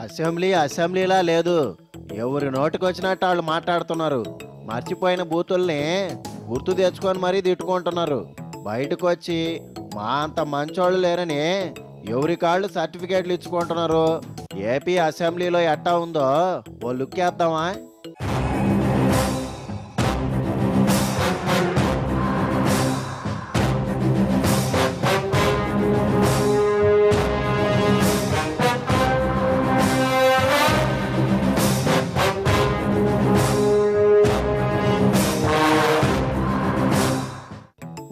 అసెంబ్లీలా లేదు. ఎవరి నోటికొచ్చినట్టు వాళ్ళు మాట్లాడుతున్నారు. మర్చిపోయిన బూతుల్ని గుర్తు తెచ్చుకొని మరీ తిట్టుకుంటున్నారు. బయటకు వచ్చి మా అంత మంచోళ్ళు లేరని ఎవరి కాళ్ళు సర్టిఫికేట్లు ఇచ్చుకుంటున్నారు. ఏపీ అసెంబ్లీలో ఎట్టా ఉందో ఓ లుక్ వేద్దామా?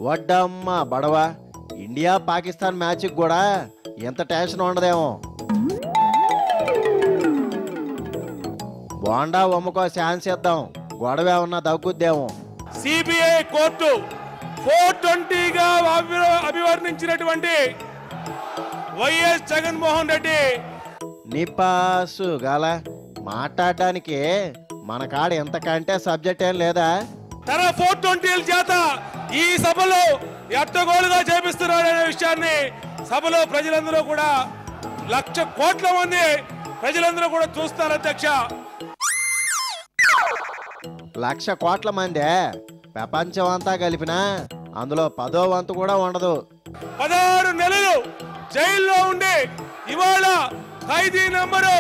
వడ్డమ్మ బడవ, ఇండియా పాకిస్తాన్ మ్యాచ్కి కూడా ఎంత టెన్షన్ ఉండదేమో. బోండా ఒమ్మకో ఛాన్స్ ఇద్దాం, గొడవ ఉన్న దగ్గుద్దేమో. సిబిఐ కోర్టు 420గా అభివర్ణించినటువంటి వైఎస్ జగన్మోహన్ రెడ్డి నిపాసు గాల మాట్లాడడానికి మన కాడ ఎంతకంటే సబ్జెక్ట్ ఏం లేదా? తన 420ల చేత ఈ సభలో ఎట్టగోలుగా చేపిస్తున్నారనే విషయాన్ని సభలో ప్రజలందరూ కూడా 1,00,000 కోట్ల మంది ప్రజలందరూ కూడా చూస్తారు అధ్యక్ష. 1,00,000 కోట్ల మందే ప్రపంచం అంతా కలిపినా అందులో 10వ వంతు కూడా ఉండదు. 16 నెలలు జైల్లో ఉండి ఇవాళ ఖైదీ నంబరు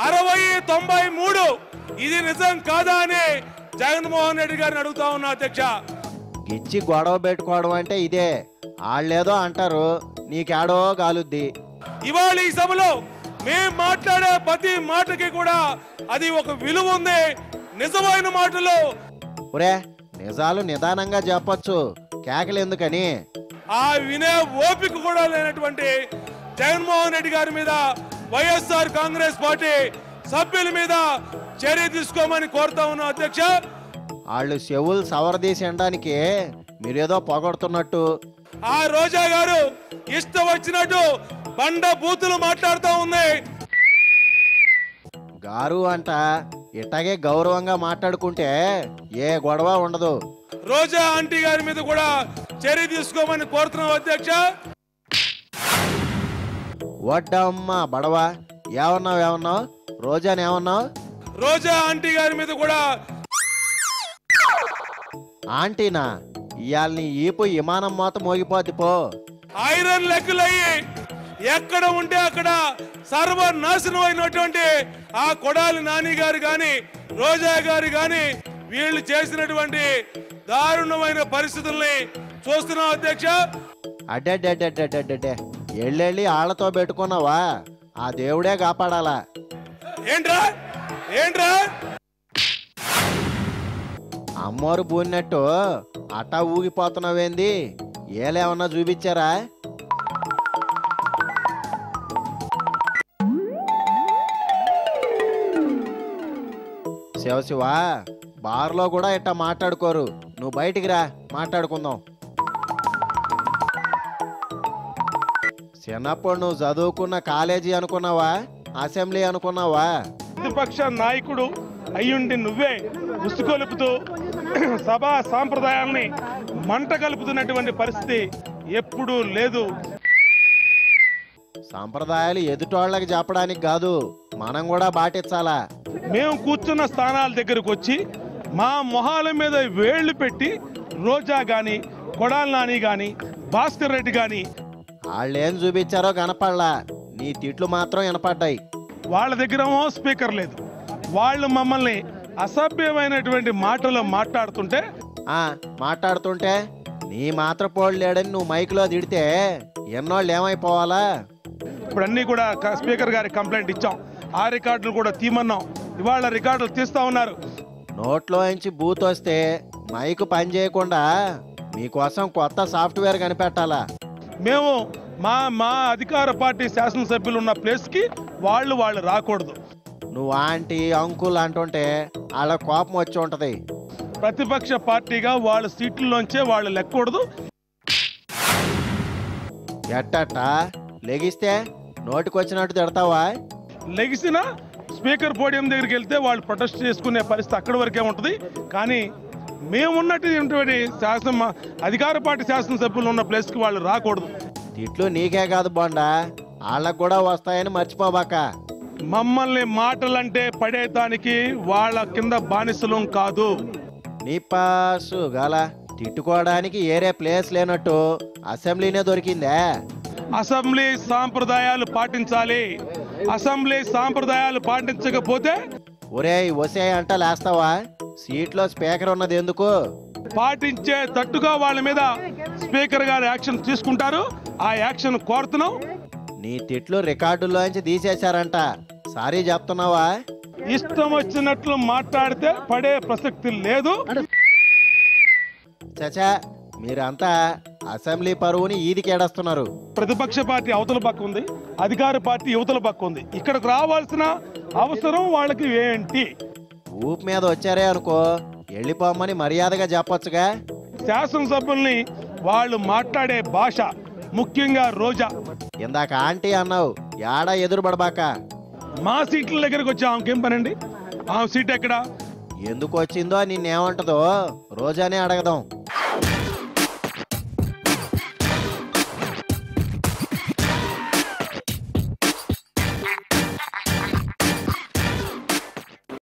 6093 ఇది నిజం కాదా అని జగన్మోహన్ రెడ్డి గారిని అడుగుతా ఉన్నా అధ్యక్ష. గిచ్చి గొడవ పెట్టుకోవడం అంటే ఇదే. వాళ్ళేదో అంటారు, నీకేడో గాలుద్ది. ఇవాళ ఈ సభలో మేం మాట్లాడే ప్రతి మాటకి కూడా అది ఒక విలువ ఉంది. నిజమైన మాటలు ఒరే నిజాలు నిదానంగా చెప్పొచ్చు, కేకలు ఎందుకని? ఆ వినే ఓపిక కూడా లేనటువంటి జగన్మోహన్ రెడ్డి గారి మీద వైఎస్ఆర్ కాంగ్రెస్ పార్టీ సభ్యుల మీద చర్య తీసుకోమని కోరుతా ఉన్నాం అధ్యక్ష. వాళ్ళు చెవులు సవరదీసి అనడానికి మీరేదో పొగడుతున్నట్టు. ఆ రోజా గారు ఇష్టం వచ్చినట్టు బండ బూతులు మాట్లాడుతూ ఉంది. గారు అంట ఇట్టగే గౌరవంగా మాట్లాడుకుంటే ఏ గొడవ ఉండదు. రోజా ఆంటీ గారి మీద కూడా చర్య తీసుకోమని కోరుతున్నాం అధ్యక్ష. వడ్డమ్మ బడవ, ఏమన్నావు? రోజాని ఏమన్నావు? రోజా ఆంటీ గారి మీద కూడా. ఆంటీనా? ఇవాళ నీ ఈపు విమానం మోత మోగిపోద్ది పో. ఐరన్ లెక్కలయ్యి ఎక్కడ ఉంటే అక్కడ సర్వనాశనం అయినటువంటి ఆ కొడాలి నాని గారు గాని రోజా గారు గాని వీళ్ళు చేసినటువంటి దారుణమైన పరిస్థితుల్ని చూస్తున్నాం అధ్యక్ష. అడ్డే ఎళ్ళెళ్ళి ఆళ్లతో పెట్టుకున్నావా? ఆ దేవుడే కాపాడాలా? ఏంట్రా అమ్మోరు బూన్నట్టు అట్టా ఊగిపోతున్నావేంది? ఏలేమన్నా చూపించారా? శివ బార్లో కూడా ఇట్టా మాట్లాడుకోరు. నువ్వు బయటికి రా, మాట్లాడుకుందాం. చిన్నప్పుడు నువ్వు చదువుకున్న కాలేజీ అనుకున్నావా, అసెంబ్లీ అనుకున్నావా? ప్రతిపక్ష నాయకుడు అయ్యుండి నువ్వే ఉసుకొలుపుతూ సభా సాంప్రదాయాల్ని మంట కలుపుతున్నటువంటి పరిస్థితి ఎప్పుడూ లేదు. సాంప్రదాయాలు ఎదుటోళ్ళకి చెప్పడానికి కాదు, మనం కూడా పాటించాలా. మేము కూర్చున్న స్థానాల దగ్గరకు వచ్చి మా మొహాల మీద వేళ్లు పెట్టి రోజా గాని కొడాలి నాని గాని భాస్కర్ రెడ్డి గాని వాళ్ళేం చూపించారో కనపడలా, నీ తిట్లు మాత్రం వినపడ్డాయి. వాళ్ళ దగ్గరేమో స్పీకర్ లేదు. వాళ్ళు మమ్మల్ని అసభ్యమైనటువంటి మాటలు మాట్లాడుతుంటే నీ మాత్రం పోడు లేడని నువ్వు మైక్లో తిడితే ఎన్నోళ్ళు ఏమైపోవాలా? ఇప్పుడు అన్ని కూడా స్పీకర్ గారికి కంప్లైంట్ ఇచ్చాం. ఆ రికార్డులు కూడా తీమన్నాం. ఇవాళ రికార్డులు తీస్తా ఉన్నారు. నోట్లో నుంచి బూత్ వస్తే మైక్ పని చేయకుండా మీకోసం కొత్త సాఫ్ట్వేర్ కనిపెట్టాలా? మేము మా అధికార పార్టీ శాసనసభ్యులు ఉన్న ప్లేస్కి వాళ్ళు రాకూడదు. నువ్వు ఆంటీ అంకుల్ అంటుంటే వాళ్ళ కోపం వచ్చి ఉంటది. ప్రతిపక్ష పార్టీగా వాళ్ళ సీట్లలోంచే వాళ్ళు లెక్కకూడదు. ఎట్టట లెగిస్తే నోటికొచ్చినట్టు తిడతావా? లెగిసినా స్పీకర్ పోడియం దగ్గరికి వెళ్తే వాళ్ళు ప్రొటెస్ట్ చేసుకునే పరిస్థితి అక్కడి వరకే ఉంటుంది. కానీ మేమున్నటువంటి అధికార పార్టీ శాసనసభ్యులు ఉన్న ప్లేస్కి వాళ్ళు రాకూడదు. తిట్లు నీకే కాదు బొండా, వాళ్ళకు కూడా వస్తాయని మర్చిపోబాక. మమ్మల్ని మాటలంటే పడేదానికి వాళ్ళ కింద బానిసలం కాదు. నీ పాసు గల తిట్టుకోవడానికి ఏరే ప్లేస్ లేనట్టు అసెంబ్లీనే దొరికిందే. అసెంబ్లీ సాంప్రదాయాలు పాటించాలి. అసెంబ్లీ సాంప్రదాయాలు పాటించకపోతే ఒరేయ్ ఒసే అంట లేస్తావా? సీట్లో స్పీకర్ ఉన్నది ఎందుకు? పాటించే తట్టుగా వాళ్ళ మీద స్పీకర్ గారు యాక్షన్ తీసుకుంటారు. ఆ యాక్షన్ కోరుతున్నాం. నీ తిట్లు రికార్డుల్లోంచి తీసేశారంట. సారీ చెప్తున్నావా? ఇష్టం వచ్చినట్లు మాట్లాడితే పడే ప్రసక్తి లేదు. చచా, మీరంతా అసెంబ్లీ పరువుని ఈదికేడస్తున్నారు. ప్రతిపక్ష పార్టీ అవతల పక్క ఉంది, అధికార పార్టీ యువతల పక్క ఉంది. ఇక్కడికి రావాల్సిన అవసరం వాళ్ళకి ఏంటి? ఊపు మీద వచ్చారే అనుకో, వెళ్ళిపోమని మర్యాదగా చెప్పొచ్చుగా. శాసనసభ్యుల్ని వాళ్ళు మాట్లాడే భాష, ముఖ్యంగా రోజా. ఇందాక ఆంటీ అన్నావు, యాడా ఎదురుపడబాక. మా సీట్ల దగ్గరకు వచ్చి ఆమెకేం పనండి? ఆమె సీట్ ఎక్కడా? ఎందుకు వచ్చిందో నిన్నేమంటదో రోజానే అడగదాం.